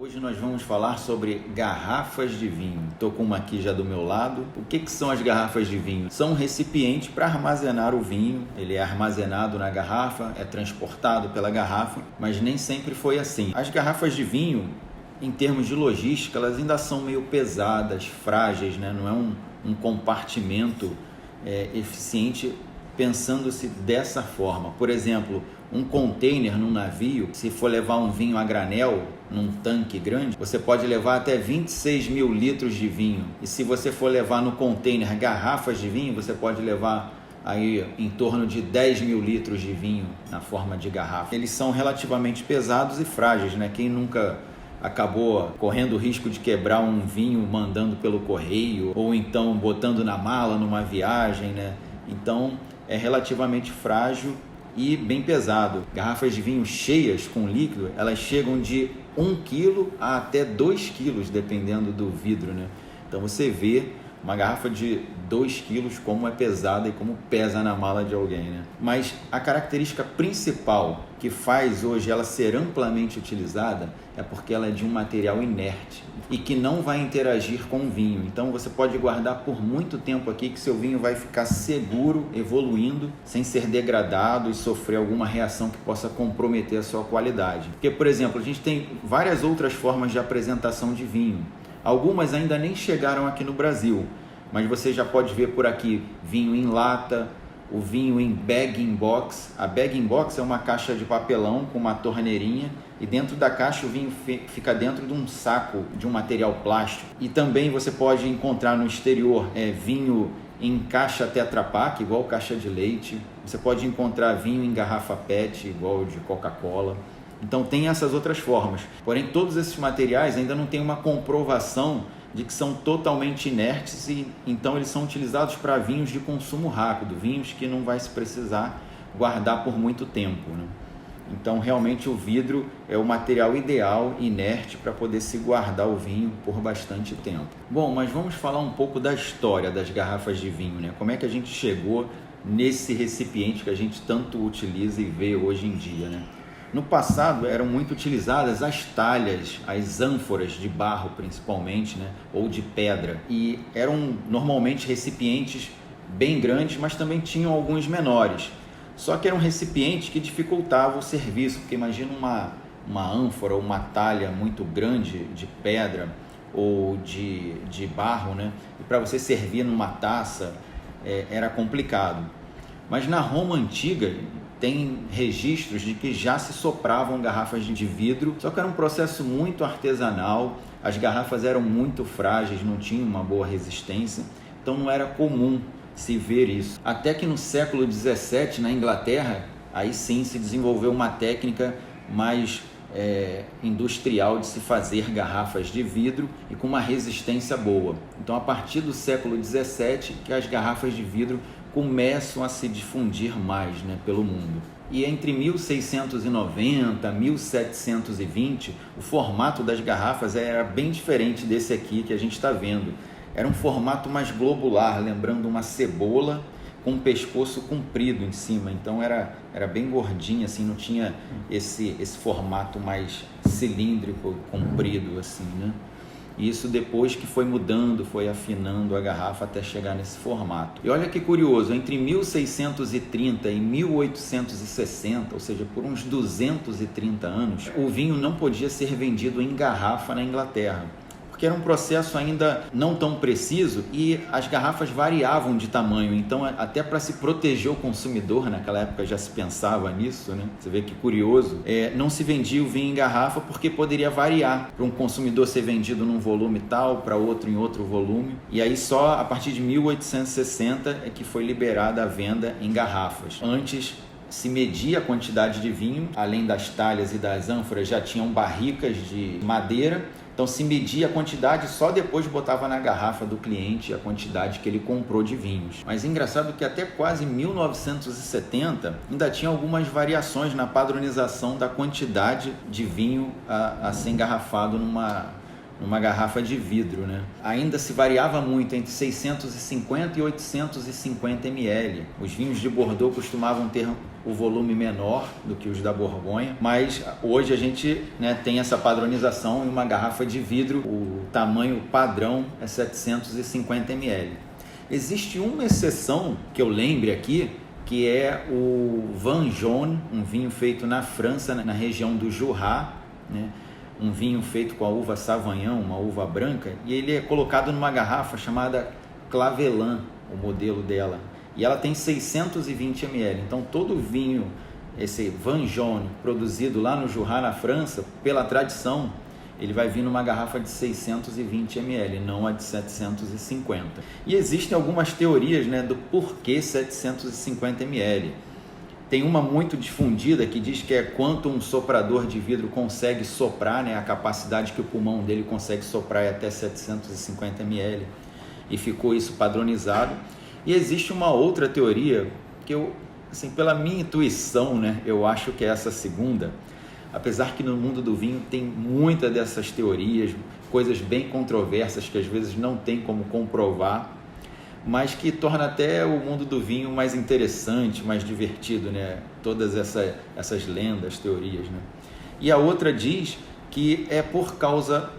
Hoje nós vamos falar sobre garrafas de vinho. Estou com uma aqui já do meu lado. O que são as garrafas de vinho? São um recipiente para armazenar o vinho. Ele é armazenado na garrafa, é transportado pela garrafa, mas nem sempre foi assim. As garrafas de vinho, em termos de logística, elas ainda são meio pesadas, frágeis, né? Não é um compartimento eficiente pensando-se dessa forma. Por exemplo, um container num navio, se for levar um vinho a granel num tanque grande, você pode levar até 26 mil litros de vinho. E se você for levar no container garrafas de vinho, você pode levar aí em torno de 10 mil litros de vinho na forma de garrafa. Eles são relativamente pesados e frágeis, né? Quem nunca acabou correndo o risco de quebrar um vinho mandando pelo correio ou então botando na mala numa viagem, né? Então é relativamente frágil e bem pesado. Garrafas de vinho cheias com líquido, elas chegam de 1 kg a até 2 kg, dependendo do vidro, né? Então você vê uma garrafa de 2 kg como é pesada e como pesa na mala de alguém, né? Mas a característica principal que faz hoje ela ser amplamente utilizada é porque ela é de um material inerte e que não vai interagir com o vinho. Então você pode guardar por muito tempo aqui que seu vinho vai ficar seguro, evoluindo, sem ser degradado e sofrer alguma reação que possa comprometer a sua qualidade. Porque, por exemplo, a gente tem várias outras formas de apresentação de vinho. Algumas ainda nem chegaram aqui no Brasil, mas você já pode ver por aqui vinho em lata, o vinho em bag-in-box. A bag-in-box é uma caixa de papelão com uma torneirinha e dentro da caixa o vinho fica dentro de um saco de um material plástico. E também você pode encontrar no exterior vinho em caixa Tetra Pak, igual caixa de leite. Você pode encontrar vinho em garrafa PET, igual de Coca-Cola. Então tem essas outras formas, porém todos esses materiais ainda não tem uma comprovação de que são totalmente inertes e então eles são utilizados para vinhos de consumo rápido, vinhos que não vai se precisar guardar por muito tempo, né? Então realmente o vidro é o material ideal, inerte, para poder se guardar o vinho por bastante tempo. Bom, mas vamos falar um pouco da história das garrafas de vinho, né? Como é que a gente chegou nesse recipiente que a gente tanto utiliza e vê hoje em dia, né? No passado eram muito utilizadas as talhas, as ânforas de barro principalmente, né? Ou de pedra, e eram normalmente recipientes bem grandes, mas também tinham alguns menores. Só que eram recipientes que dificultavam o serviço, porque imagina uma ânfora ou uma talha muito grande de pedra ou de barro, né? E para você servir numa taça era complicado. Mas na Roma antiga tem registros de que já se sopravam garrafas de vidro, só que era um processo muito artesanal, as garrafas eram muito frágeis, não tinham uma boa resistência, então não era comum se ver isso. Até que no século XVII, na Inglaterra, aí sim se desenvolveu uma técnica mais industrial de se fazer garrafas de vidro e com uma resistência boa. Então a partir do século XVII que as garrafas de vidro começam a se difundir mais, né, pelo mundo. E entre 1690 e 1720, o formato das garrafas era bem diferente desse aqui que a gente está vendo. Era um formato mais globular, lembrando uma cebola com um pescoço comprido em cima. Então era bem gordinho, assim, não tinha esse formato mais cilíndrico, comprido, assim, né? Isso depois que foi mudando, foi afinando a garrafa até chegar nesse formato. E olha que curioso, entre 1630 e 1860, ou seja, por uns 230 anos, o vinho não podia ser vendido em garrafa na Inglaterra, porque era um processo ainda não tão preciso e as garrafas variavam de tamanho. Então, até para se proteger o consumidor, naquela época já se pensava nisso, né? Você vê que curioso, não se vendia o vinho em garrafa porque poderia variar. Para um consumidor ser vendido num volume tal, para outro em outro volume. E aí só a partir de 1860 é que foi liberada a venda em garrafas. Antes se media a quantidade de vinho, além das talhas e das ânforas já tinham barricas de madeira. Então se media a quantidade, só depois botava na garrafa do cliente a quantidade que ele comprou de vinhos. Mas engraçado que até quase 1970 ainda tinha algumas variações na padronização da quantidade de vinho a ser engarrafado numa garrafa de vidro, né? Ainda se variava muito entre 650 e 850 ml. Os vinhos de Bordeaux costumavam ter o volume menor do que os da Borgonha, mas hoje a gente, né, tem essa padronização em uma garrafa de vidro, o tamanho padrão é 750 ml. Existe uma exceção que eu lembre aqui, que é o Vin Jaune, um vinho feito na França, na região do Jura, né? Um vinho feito com a uva Savagnin, uma uva branca, e ele é colocado numa garrafa chamada Clavelin, o modelo dela, e ela tem 620 ml. Então todo vinho, esse Vin Jaune, produzido lá no Jura, na França, pela tradição, ele vai vir numa garrafa de 620 ml, não a de 750. E existem algumas teorias, né, do porquê 750 ml. Tem uma muito difundida que diz que é quanto um soprador de vidro consegue soprar, né, a capacidade que o pulmão dele consegue soprar é até 750 ml, e ficou isso padronizado. E existe uma outra teoria que eu, assim, pela minha intuição, né, eu acho que é essa segunda, apesar que no mundo do vinho tem muitas dessas teorias, coisas bem controversas que às vezes não tem como comprovar, mas que torna até o mundo do vinho mais interessante, mais divertido, né? Todas essas lendas, teorias, né? E a outra diz que é por causa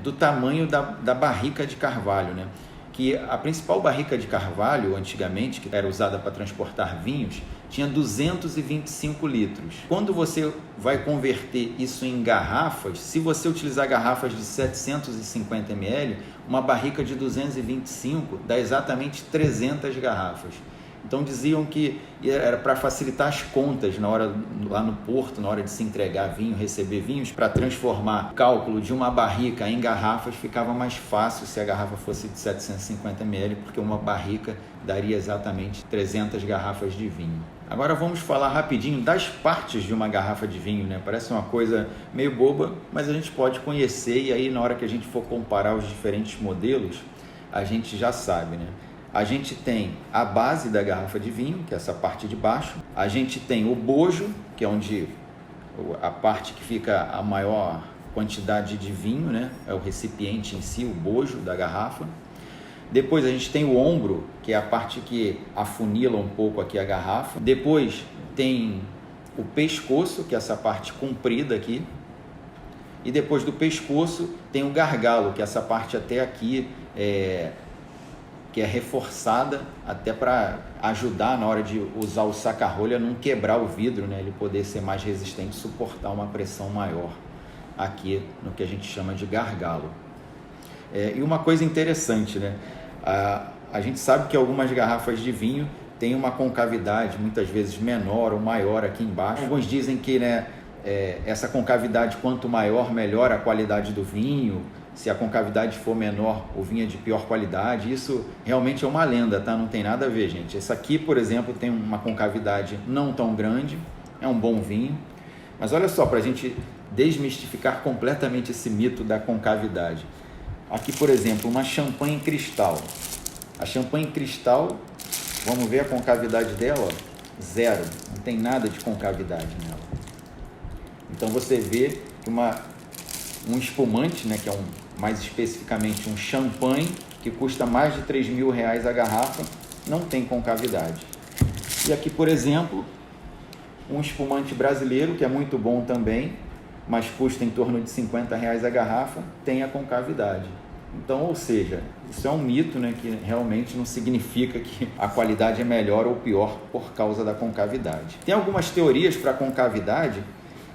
do tamanho da barrica de carvalho, né? Que a principal barrica de carvalho, antigamente, que era usada para transportar vinhos, tinha 225 litros. Quando você vai converter isso em garrafas, se você utilizar garrafas de 750 ml, uma barrica de 225 dá exatamente 300 garrafas. Então diziam que era para facilitar as contas na hora, lá no porto, na hora de se entregar vinho, receber vinhos, para transformar o cálculo de uma barrica em garrafas, ficava mais fácil se a garrafa fosse de 750 ml, porque uma barrica daria exatamente 300 garrafas de vinho. Agora vamos falar rapidinho das partes de uma garrafa de vinho, né? Parece uma coisa meio boba, mas a gente pode conhecer, e aí na hora que a gente for comparar os diferentes modelos, a gente já sabe, né? A gente tem a base da garrafa de vinho, que é essa parte de baixo. A gente tem o bojo, que é onde a parte que fica a maior quantidade de vinho, né? É o recipiente em si, o bojo da garrafa. Depois a gente tem o ombro, que é a parte que afunila um pouco aqui a garrafa. Depois tem o pescoço, que é essa parte comprida aqui. E depois do pescoço tem o gargalo, que é essa parte até aqui, que é reforçada até para ajudar na hora de usar o saca-rolha a não quebrar o vidro, né? Ele poder ser mais resistente, suportar uma pressão maior aqui no que a gente chama de gargalo. E uma coisa interessante, né? A gente sabe que algumas garrafas de vinho têm uma concavidade muitas vezes menor ou maior aqui embaixo. Alguns dizem que, né, essa concavidade, quanto maior, melhor a qualidade do vinho. Se a concavidade for menor, o vinho é de pior qualidade. Isso realmente é uma lenda, tá? Não tem nada a ver, gente. Esse aqui, por exemplo, tem uma concavidade não tão grande, é um bom vinho. Mas olha só, para a gente desmistificar completamente esse mito da concavidade. Aqui, por exemplo, uma champanhe cristal. A champanhe cristal, vamos ver a concavidade dela, ó, 0. Não tem nada de concavidade nela. Então você vê que um espumante, né, que é mais especificamente um champanhe, que custa mais de R$3.000 a garrafa, não tem concavidade. E aqui, por exemplo, um espumante brasileiro, que é muito bom também, mas custa em torno de R$50 a garrafa, tem a concavidade. Então, ou seja, isso é um mito, né, que realmente não significa que a qualidade é melhor ou pior por causa da concavidade. Tem algumas teorias para a concavidade,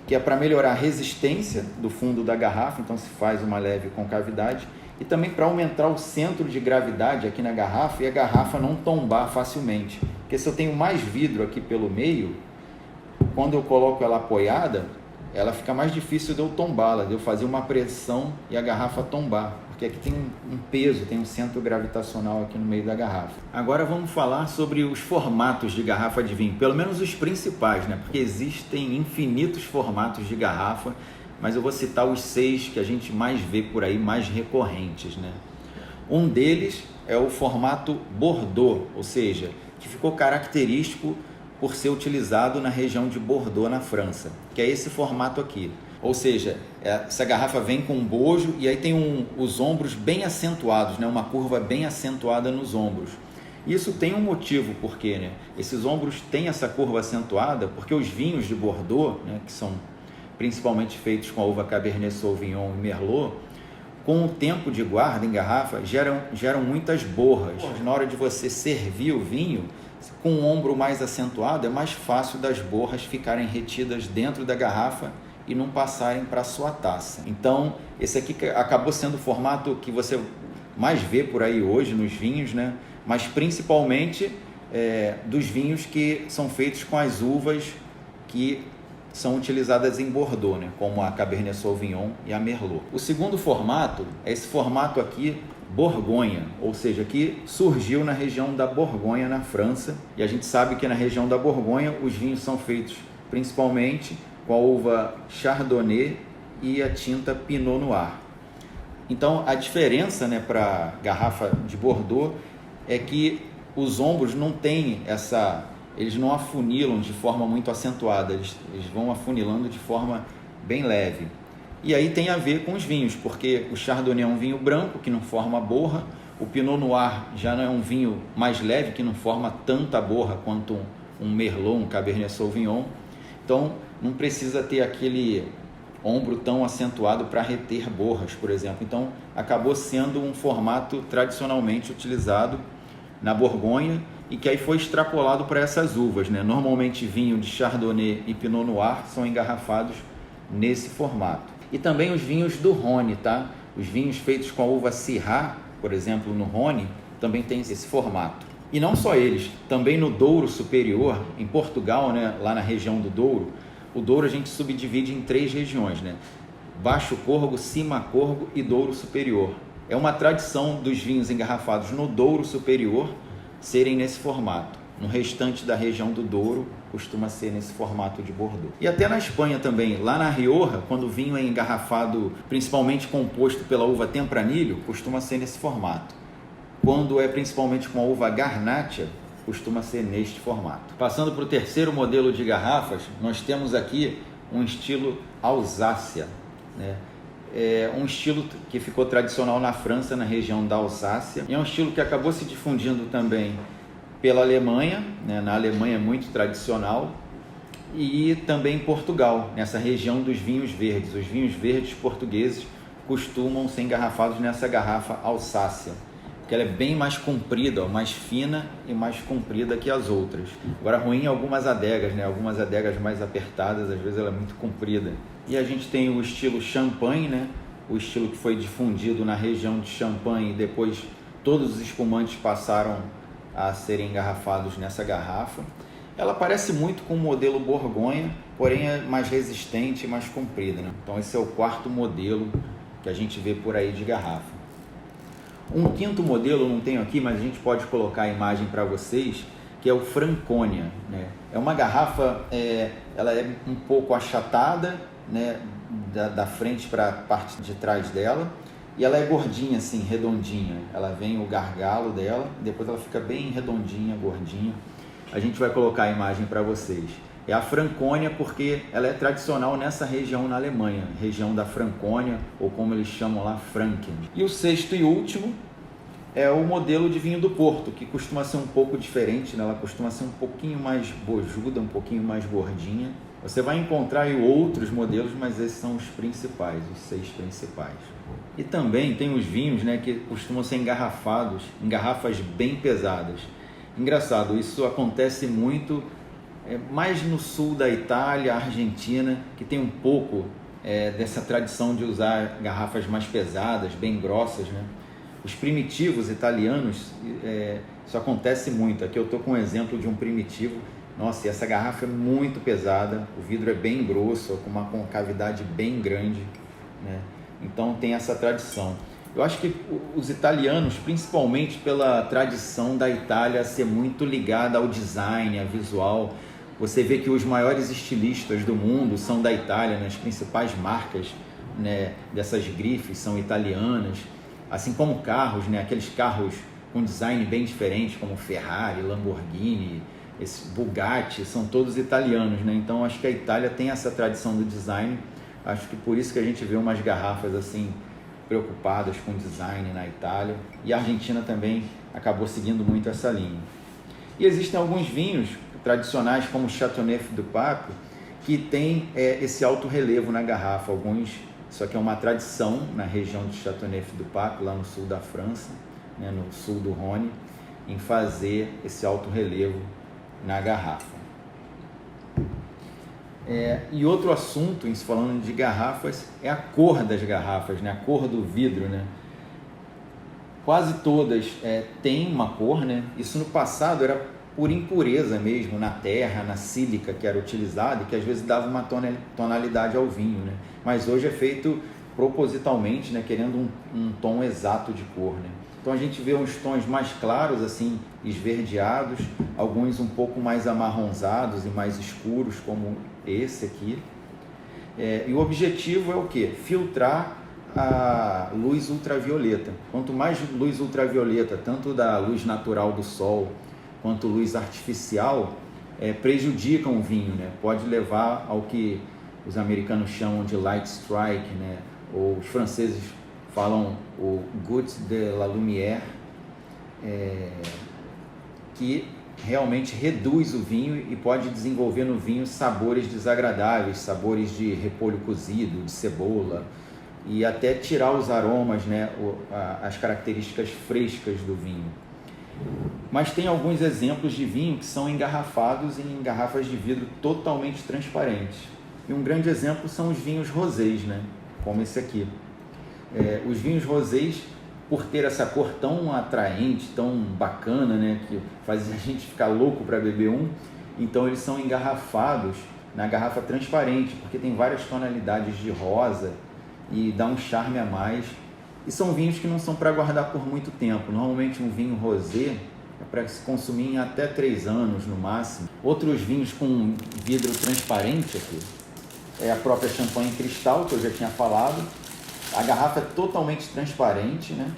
que é para melhorar a resistência do fundo da garrafa, então se faz uma leve concavidade, e também para aumentar o centro de gravidade aqui na garrafa e a garrafa não tombar facilmente. Porque se eu tenho mais vidro aqui pelo meio, quando eu coloco ela apoiada, ela fica mais difícil de eu tombá-la, de eu fazer uma pressão e a garrafa tombar, porque aqui tem um peso, tem um centro gravitacional aqui no meio da garrafa. Agora vamos falar sobre os formatos de garrafa de vinho, pelo menos os principais, né? Porque existem infinitos formatos de garrafa, mas eu vou citar os 6 que a gente mais vê por aí, mais recorrentes, né? Um deles é o formato Bordeaux, ou seja, que ficou característico por ser utilizado na região de Bordeaux, na França, que é esse formato aqui. Ou seja, essa garrafa vem com um bojo e aí tem os ombros bem acentuados, né? Uma curva bem acentuada nos ombros. Isso tem um motivo porque, né? Esses ombros têm essa curva acentuada porque os vinhos de Bordeaux, né, que são principalmente feitos com a uva Cabernet Sauvignon e Merlot, com o tempo de guarda em garrafa, geram muitas borras. Na hora de você servir o vinho, com o ombro mais acentuado, é mais fácil das borras ficarem retidas dentro da garrafa e não passarem para a sua taça. Então, esse aqui acabou sendo o formato que você mais vê por aí hoje nos vinhos, né? Mas principalmente dos vinhos que são feitos com as uvas que são utilizadas em Bordeaux, né? Como a Cabernet Sauvignon e a Merlot. O segundo formato é esse formato aqui, Borgonha, ou seja, que surgiu na região da Borgonha, na França. E a gente sabe que na região da Borgonha os vinhos são feitos principalmente com a uva Chardonnay e a tinta Pinot Noir. Então, a diferença, né, para a garrafa de Bordeaux é que os ombros não têm eles não afunilam de forma muito acentuada, eles vão afunilando de forma bem leve. E aí tem a ver com os vinhos, porque o Chardonnay é um vinho branco que não forma borra, o Pinot Noir já não é um vinho mais leve, que não forma tanta borra quanto um Merlot, um Cabernet Sauvignon. Então, não precisa ter aquele ombro tão acentuado para reter borras, por exemplo. Então, acabou sendo um formato tradicionalmente utilizado na Borgonha e que aí foi extrapolado para essas uvas, né? Normalmente, vinho de Chardonnay e Pinot Noir são engarrafados nesse formato. E também os vinhos do Rhône, tá? Os vinhos feitos com a uva Syrah, por exemplo, no Rhône, também tem esse formato. E não só eles, também no Douro Superior, em Portugal, né, lá na região do Douro, o Douro a gente subdivide em 3 regiões, né? Baixo Corgo, Cima Corgo e Douro Superior. É uma tradição dos vinhos engarrafados no Douro Superior serem nesse formato. No restante da região do Douro, costuma ser nesse formato de Bordeaux. E até na Espanha também, lá na Rioja, quando o vinho é engarrafado, principalmente composto pela uva Tempranillo, costuma ser nesse formato. Quando é principalmente com a uva Garnacha, costuma ser neste formato. Passando para o terceiro modelo de garrafas, nós temos aqui um estilo Alsácia, né? É um estilo que ficou tradicional na França, na região da Alsácia. E é um estilo que acabou se difundindo também pela Alemanha, né? Na Alemanha é muito tradicional, e também em Portugal, nessa região dos vinhos verdes. Os vinhos verdes portugueses costumam ser engarrafados nessa garrafa Alsácia, porque ela é bem mais comprida, ó, mais fina e mais comprida que as outras. Agora, ruim em algumas adegas, né? Algumas adegas mais apertadas, às vezes ela é muito comprida. E a gente tem o estilo Champagne, né? O estilo que foi difundido na região de Champagne e depois todos os espumantes passaram a serem engarrafados nessa garrafa. Ela parece muito com o modelo Borgonha, porém é mais resistente e mais comprida, né? Então esse é o quarto modelo que a gente vê por aí de garrafa. Um quinto modelo, eu não tenho aqui, mas a gente pode colocar a imagem para vocês, que é o Franconia, né? É uma garrafa, ela é um pouco achatada, né, da frente para a parte de trás dela, e ela é gordinha assim, redondinha. Ela vem o gargalo dela, depois ela fica bem redondinha, gordinha. A gente vai colocar a imagem para vocês. É a Franconia porque ela é tradicional nessa região na Alemanha, região da Franconia, ou como eles chamam lá, Franken. E o sexto e último é o modelo de vinho do Porto, que costuma ser um pouco diferente, né? Ela costuma ser um pouquinho mais bojuda, um pouquinho mais gordinha. Você vai encontrar aí outros modelos, mas esses são os principais, os 6 principais. E também tem os vinhos, né, que costumam ser engarrafados em garrafas bem pesadas. Engraçado, isso acontece muito mais no sul da Itália, Argentina, que tem um pouco dessa tradição de usar garrafas mais pesadas, bem grossas, né? Os primitivos italianos, isso acontece muito. Aqui eu estou com um exemplo de um primitivo. Nossa, e essa garrafa é muito pesada, o vidro é bem grosso, com uma concavidade bem grande, né? Então tem essa tradição. Eu acho que os italianos, principalmente pela tradição da Itália ser muito ligada ao design, a visual, você vê que os maiores estilistas do mundo são da Itália, né? As principais marcas, né, dessas grifes são italianas, assim como carros, né? Aqueles carros com design bem diferente, como Ferrari, Lamborghini, esse Bugatti, são todos italianos, né? Então acho que a Itália tem essa tradição do design. Acho que por isso que a gente vê umas garrafas assim preocupadas com design na Itália, e a Argentina também acabou seguindo muito essa linha. E existem alguns vinhos tradicionais, como o Châteauneuf du Pape, que tem esse alto relevo na garrafa. Isso aqui é uma tradição na região de Châteauneuf du Pape, lá no sul da França, né, no sul do Rhône, em fazer esse alto relevo na garrafa. E outro assunto, falando de garrafas, é a cor das garrafas, né? A cor do vidro, né? Quase todas têm uma cor, né? Isso no passado era por impureza mesmo, na terra, na sílica que era utilizada, e que às vezes dava uma tonalidade ao vinho, né? Mas hoje é feito propositalmente, né? Querendo um tom exato de cor, né? Então a gente vê uns tons mais claros, assim, esverdeados, alguns um pouco mais amarronzados e mais escuros, como esse aqui. E o objetivo é o quê? Filtrar a luz ultravioleta. Quanto mais luz ultravioleta, tanto da luz natural do sol quanto luz artificial, prejudicam o vinho, né? Pode levar ao que os americanos chamam de light strike, né? Ou os franceses falam o goutte de la lumière, que realmente reduz o vinho e pode desenvolver no vinho sabores desagradáveis, sabores de repolho cozido, de cebola, e até tirar os aromas, né, as características frescas do vinho. Mas tem alguns exemplos de vinho que são engarrafados em garrafas de vidro totalmente transparentes. E um grande exemplo são os vinhos rosés, né, como esse aqui. Os vinhos rosés, por ter essa cor tão atraente, tão bacana, né, que faz a gente ficar louco para beber então eles são engarrafados na garrafa transparente, porque tem várias tonalidades de rosa e dá um charme a mais. E são vinhos que não são para guardar por muito tempo. Normalmente um vinho rosé é para se consumir em até 3 anos no máximo. Outros vinhos com vidro transparente aqui é a própria champanhe cristal, que eu já tinha falado. A garrafa é totalmente transparente, né?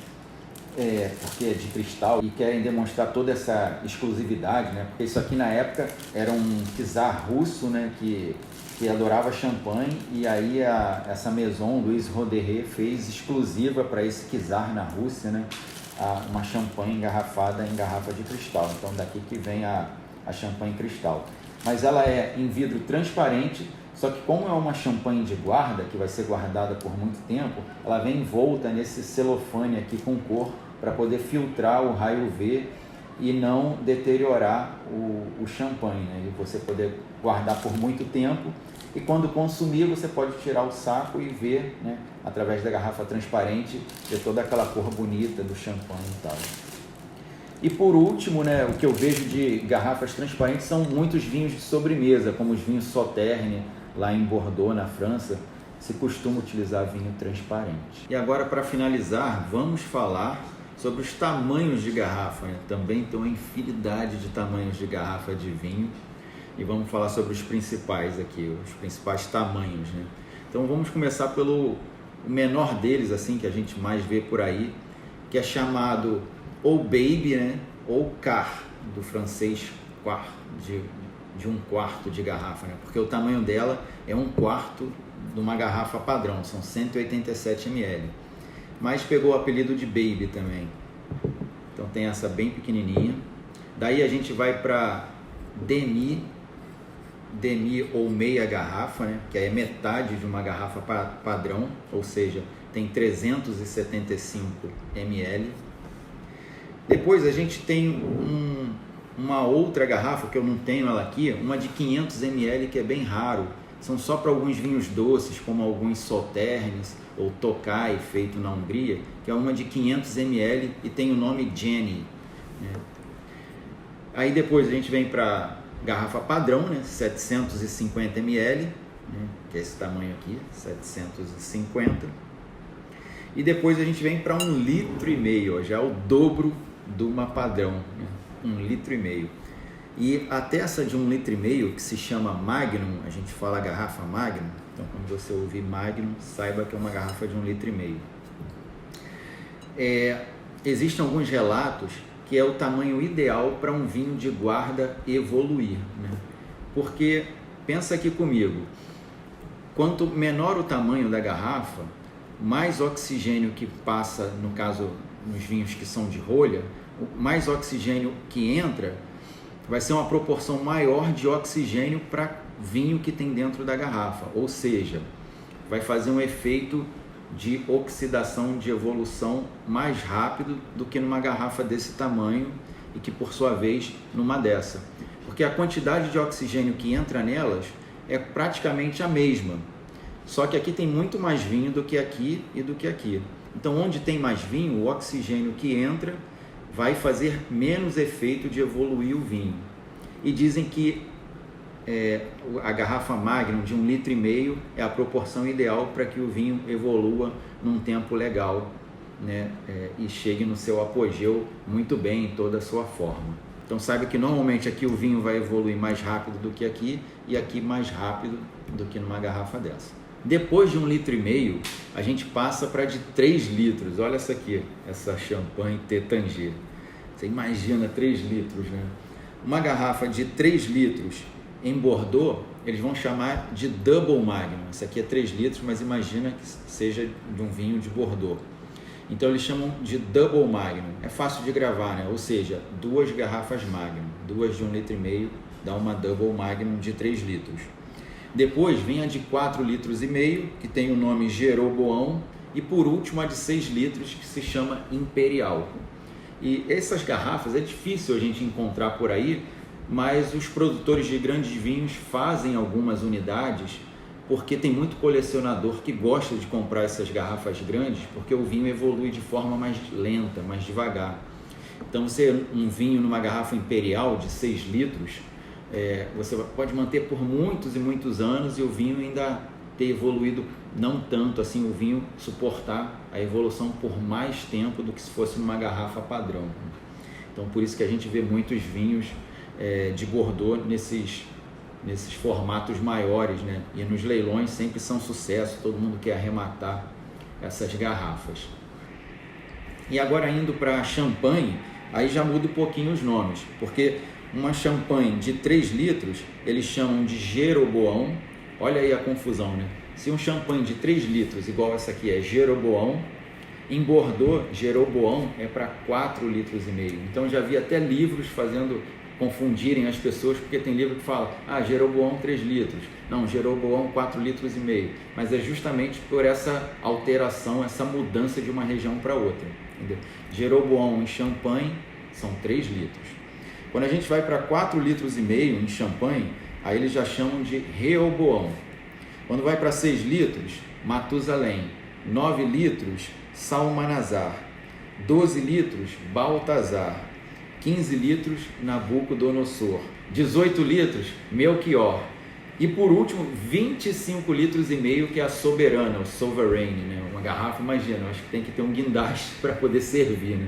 Porque é de cristal, e querem demonstrar toda essa exclusividade, né? Porque isso aqui na época era um czar russo, né? Que adorava champanhe, e aí essa Maison Louis Roederer fez exclusiva para esse czar na Rússia, né? Uma champanhe engarrafada em garrafa de cristal. Então daqui que vem a champanhe cristal. Mas ela é em vidro transparente. Só que como é uma champanhe de guarda, que vai ser guardada por muito tempo, ela vem envolta nesse celofane aqui com cor, para poder filtrar o raio UV e não deteriorar o champanhe, né? E você poder guardar por muito tempo, e quando consumir você pode tirar o saco e ver, né, através da garrafa transparente, ver toda aquela cor bonita do champanhe e tal. E por último, né, o que eu vejo de garrafas transparentes são muitos vinhos de sobremesa, como os vinhos Sauternes, lá em Bordeaux, na França, se costuma utilizar vinho transparente. E agora, para finalizar, vamos falar sobre os tamanhos de garrafa, né? Também tem uma infinidade de tamanhos de garrafa de vinho, e vamos falar sobre os principais aqui, os principais tamanhos, né? Então vamos começar pelo menor deles, assim, que a gente mais vê por aí, que é chamado ou baby, né, ou quart, do francês quart, de 1/4 de garrafa, né? Porque o tamanho dela é 1/4 de uma garrafa padrão, são 187 ml. Mas pegou o apelido de baby também. Então tem essa bem pequenininha. Daí a gente vai para demi ou meia garrafa, né? Que é metade de uma garrafa padrão, ou seja, tem 375 ml. Depois a gente tem uma outra garrafa, que eu não tenho ela aqui, uma de 500 ml, que é bem raro. São só para alguns vinhos doces, como alguns Sauternes ou Tokaj, feito na Hungria, que é uma de 500 ml e tem o nome Jenny, né? Aí depois a gente vem para garrafa padrão, né? 750 ml, né? Que é esse tamanho aqui, 750. E depois a gente vem para 1,5 litro, ó, já é o dobro de uma padrão, né? 1,5 litro. E até essa de 1,5 litro, que se chama Magnum, a gente fala garrafa Magnum, então quando você ouvir Magnum, saiba que é uma garrafa de 1,5 litro. Existem alguns relatos que é o tamanho ideal para um vinho de guarda evoluir, né? Porque, pensa aqui comigo, quanto menor o tamanho da garrafa, mais oxigênio que passa, no caso, nos vinhos que são de rolha, mais oxigênio que entra, vai ser uma proporção maior de oxigênio para vinho que tem dentro da garrafa, ou seja, vai fazer um efeito de oxidação, de evolução mais rápido do que numa garrafa desse tamanho e que, por sua vez, numa dessa. Porque a quantidade de oxigênio que entra nelas é praticamente a mesma, só que aqui tem muito mais vinho do que aqui e do que aqui. Então, onde tem mais vinho, o oxigênio que entra vai fazer menos efeito de evoluir o vinho. E dizem que a garrafa Magnum de 1,5 litro é a proporção ideal para que o vinho evolua num tempo legal, né? E chegue no seu apogeu muito bem em toda a sua forma. Então saiba que normalmente aqui o vinho vai evoluir mais rápido do que aqui e aqui mais rápido do que numa garrafa dessa. Depois de 1,5 litro, a gente passa para de 3 litros. Olha essa aqui, essa champanhe Tétangé. Você imagina 3 litros, né? Uma garrafa de 3 litros em Bordeaux, eles vão chamar de Double Magnum. Essa aqui é 3 litros, mas imagina que seja de um vinho de Bordeaux. Então eles chamam de Double Magnum. É fácil de gravar, né? Ou seja, 2 garrafas Magnum, 2 de 1,5 litro, dá uma Double Magnum de 3 litros. Depois vem a de 4,5 litros, que tem o nome Jeroboão, e por último a de 6 litros, que se chama Imperial. E essas garrafas é difícil a gente encontrar por aí, mas os produtores de grandes vinhos fazem algumas unidades, porque tem muito colecionador que gosta de comprar essas garrafas grandes, porque o vinho evolui de forma mais lenta, mais devagar. Então, você um vinho numa garrafa imperial de 6 litros, você pode manter por muitos e muitos anos e o vinho ainda ter evoluído não tanto assim, o vinho suportar a evolução por mais tempo do que se fosse numa garrafa padrão. Então, por isso que a gente vê muitos vinhos de Bordeaux nesses formatos maiores, né? E nos leilões sempre são sucesso, todo mundo quer arrematar essas garrafas. E agora indo para champanhe, aí já muda um pouquinho os nomes, porque uma champanhe de 3 litros, eles chamam de Jeroboão. Olha aí a confusão, né? Se um champanhe de 3 litros, igual essa aqui, é Jeroboão, em Bordeaux, Jeroboão é para 4,5 litros. Então já vi até livros confundirem as pessoas, porque tem livro que fala, Jeroboão 3 litros. Não, Jeroboão 4,5 litros. Mas é justamente por essa alteração, essa mudança de uma região para outra. Entendeu? Jeroboão em champanhe são 3 litros. Quando a gente vai para 4,5 litros em champanhe, aí eles já chamam de Rehoboão. Quando vai para 6 litros, Matusalém. 9 litros, Salmanazar. 12 litros, Baltazar. 15 litros, Nabucodonosor. 18 litros, Melchior. E por último, 25,5 litros, que é a Soberana, o Sovereign, né? Uma garrafa, imagina, acho que tem que ter um guindaste para poder servir, né?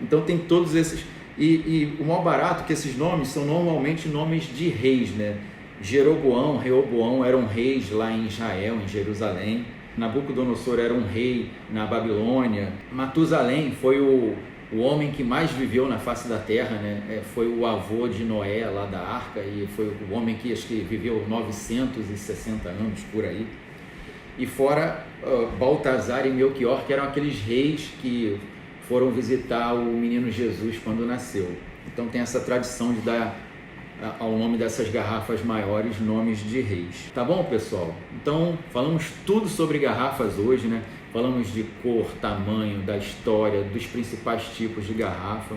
Então tem todos esses... E o mais barato que esses nomes são normalmente nomes de reis, né? Jeroboão, Rehoboão eram reis lá em Israel, em Jerusalém. Nabucodonosor era um rei na Babilônia. Matusalém foi o homem que mais viveu na face da terra, né? Foi o avô de Noé lá da arca e foi o homem que acho que viveu 960 anos por aí. E fora Baltazar e Melchior, que eram aqueles reis que foram visitar o menino Jesus quando nasceu. Então tem essa tradição de dar ao nome dessas garrafas maiores nomes de reis. Tá bom, pessoal? Então falamos tudo sobre garrafas hoje, né? Falamos de cor, tamanho, da história, dos principais tipos de garrafa.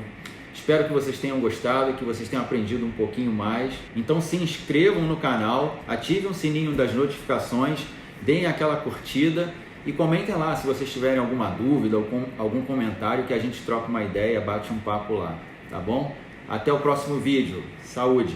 Espero que vocês tenham gostado, que vocês tenham aprendido um pouquinho mais. Então se inscrevam no canal, ativem o sininho das notificações, deem aquela curtida e comentem lá se vocês tiverem alguma dúvida ou algum comentário, que a gente troca uma ideia, bate um papo lá, tá bom? Até o próximo vídeo. Saúde!